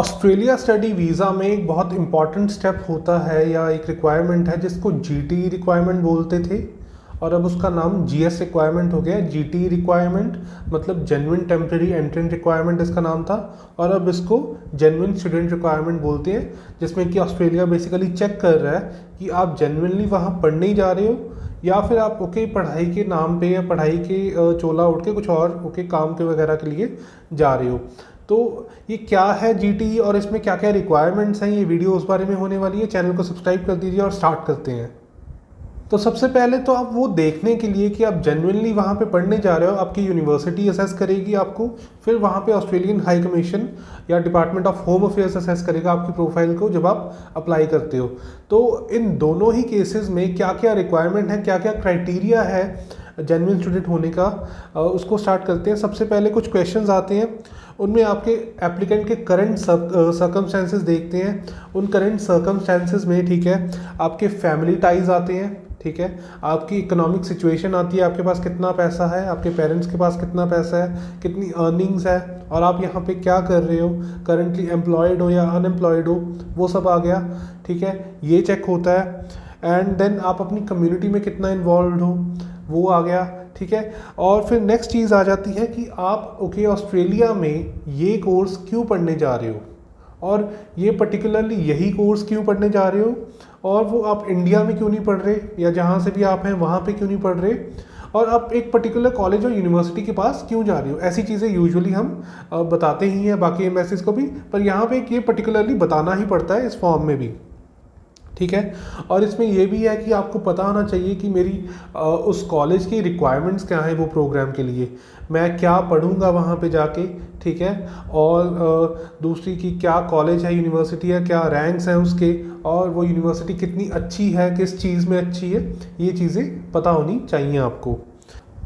Australia study visa में एक बहुत इंपॉर्टेंट स्टेप होता है या एक रिक्वायरमेंट है जिसको जीटी रिक्वायरमेंट बोलते थे और अब उसका नाम जीएस रिक्वायरमेंट हो गया है। जीटी रिक्वायरमेंट मतलब जेन्युइन टेम्परेरी एंट्रेंट रिक्वायरमेंट इसका नाम था और अब इसको जेन्युइन स्टूडेंट रिक्वायरमेंट बोलते हैं, जिसमें कि ऑस्ट्रेलिया बेसिकली चेक कर रहा है कि आप जेन्युइनली वहाँ पढ़ने ही जा रहे हो या फिर आप पढ़ाई के नाम पे या पढ़ाई के चोला उठ के कुछ और काम के वगैरह के लिए जा रहे हो। तो ये क्या है जीटी और इसमें क्या क्या रिक्वायरमेंट्स हैं, ये वीडियो उस बारे में होने वाली है। चैनल को सब्सक्राइब कर दीजिए और स्टार्ट करते हैं। तो सबसे पहले तो आप वो देखने के लिए कि आप जेन्युइनली वहाँ पे पढ़ने जा रहे हो, आपकी यूनिवर्सिटी असेस करेगी आपको, फिर वहाँ पे ऑस्ट्रेलियन हाई कमीशन या department of home affairs assess करेगा आपकी प्रोफाइल को जब आप अप्लाई करते हो। तो इन दोनों ही केसेस में क्या क्या रिक्वायरमेंट है, क्या क्या क्राइटेरिया है जेन्युइन स्टूडेंट होने का, उसको स्टार्ट करते हैं। सबसे पहले कुछ क्वेश्चंस आते हैं, उनमें आपके एप्लीकेंट के करंट सर्कमस्टेंसेस देखते हैं। उन करंट सर्कमस्टेंसेस में ठीक है आपके फैमिली टाइज आते हैं, ठीक है आपकी इकोनॉमिक सिचुएशन आती है, आपके पास कितना पैसा है, आपके पेरेंट्स के पास कितना पैसा है, कितनी अर्निंग्स है और आप यहाँ पे क्या कर रहे हो, करंटली एम्प्लॉयड हो या अनएम्प्लॉयड हो, वो सब आ गया। ठीक है ये चेक होता है। एंड देन आप अपनी कम्युनिटी में कितना इन्वॉल्व हो, वो आ गया। ठीक है और फिर नेक्स्ट चीज़ आ जाती है कि आप ऑस्ट्रेलिया में ये कोर्स क्यों पढ़ने जा रहे हो और ये पर्टिकुलरली यही कोर्स क्यों पढ़ने जा रहे हो और वो आप इंडिया में क्यों नहीं पढ़ रहे या जहाँ से भी आप हैं वहाँ पे क्यों नहीं पढ़ रहे और आप एक पर्टिकुलर कॉलेज और यूनिवर्सिटी के पास क्यों जा रहे हो। ऐसी चीज़ें यूजुअली हम बताते ही हैं बाकी एमएससीज को भी, पर यहाँ पे ये पर्टिकुलरली बताना ही पड़ता है इस फॉर्म में भी। ठीक है और इसमें यह भी है कि आपको पता होना चाहिए कि मेरी उस कॉलेज की रिक्वायरमेंट्स क्या हैं वो प्रोग्राम के लिए, मैं क्या पढ़ूंगा वहाँ पे जाके। ठीक है और दूसरी कि क्या कॉलेज है, यूनिवर्सिटी है, क्या रैंक्स हैं उसके और वो यूनिवर्सिटी कितनी अच्छी है, किस चीज़ में अच्छी है, ये चीज़ें पता होनी चाहिए आपको।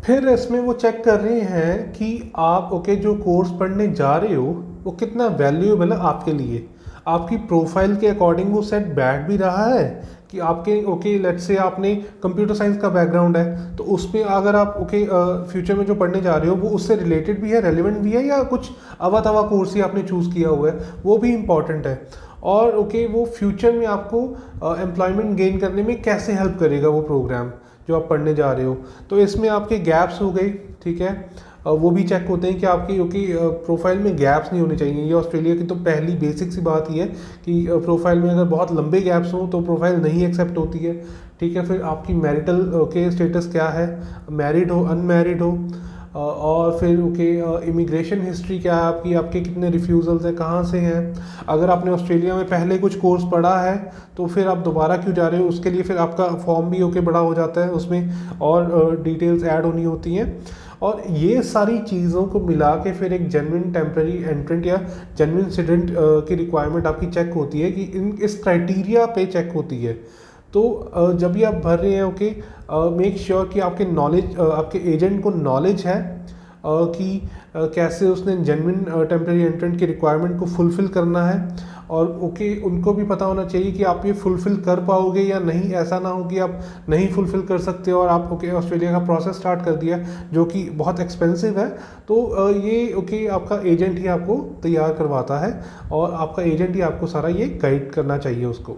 फिर इसमें वो चेक कर रहे हैं कि आप जो कोर्स पढ़ने जा रहे हो वो कितना वैल्यूएबल है आपके लिए, आपकी प्रोफाइल के अकॉर्डिंग वो सेट बैठ भी रहा है कि आपके लेट्स से आपने कंप्यूटर साइंस का बैकग्राउंड है तो उसमें अगर आप फ्यूचर में जो पढ़ने जा रहे हो वो उससे रिलेटेड भी है, रेलिवेंट भी है, या कुछ अवा तवा कोर्स ही आपने चूज़ किया हुआ है, वो भी इम्पॉर्टेंट है। और वो फ्यूचर में आपको एम्प्लॉयमेंट गेन करने में कैसे हेल्प करेगा वो प्रोग्राम जो आप पढ़ने जा रहे हो। तो इसमें आपके गैप्स हो गए, ठीक है वो भी चेक होते हैं कि आपकी प्रोफाइल में गैप्स नहीं होने चाहिए। ये ऑस्ट्रेलिया की तो पहली बेसिक सी बात ही है कि प्रोफाइल में अगर बहुत लंबे गैप्स हों तो प्रोफाइल नहीं एक्सेप्ट होती है। ठीक है फिर आपकी मैरिटल स्टेटस क्या है, मैरिड हो अनमैरिड हो, और फिर इमिग्रेशन हिस्ट्री क्या है आपकी, आपके कितने रिफ्यूज़ल्स हैं, कहाँ से हैं, अगर आपने ऑस्ट्रेलिया में पहले कुछ कोर्स पढ़ा है तो फिर आप दोबारा क्यों जा रहे हो, उसके लिए फिर आपका फॉर्म भी बड़ा हो जाता है, उसमें और डिटेल्स ऐड होनी होती हैं। और ये सारी चीज़ों को मिला के फिर एक जेन्युइन टेम्प्रेरी एंट्रेंट या जेन्युइन स्टूडेंट की रिक्वायरमेंट आपकी चेक होती है कि इस क्राइटेरिया पे चेक होती है। तो जब भी आप भर रहे हैं मेक श्योर कि आपके नॉलेज आपके एजेंट को नॉलेज है कि कैसे उसने जेन्युइन टेम्प्रेरी एंट्रेंट की रिक्वायरमेंट को फुलफ़िल करना है और उनको भी पता होना चाहिए कि आप ये फुलफ़िल कर पाओगे या नहीं। ऐसा ना हो कि आप नहीं फुलफ़िल कर सकते और आप ऑस्ट्रेलिया का प्रोसेस स्टार्ट कर दिया जो कि बहुत एक्सपेंसिव है। तो ये आपका एजेंट ही आपको तैयार करवाता है और आपका एजेंट ही आपको सारा ये गाइड करना चाहिए उसको।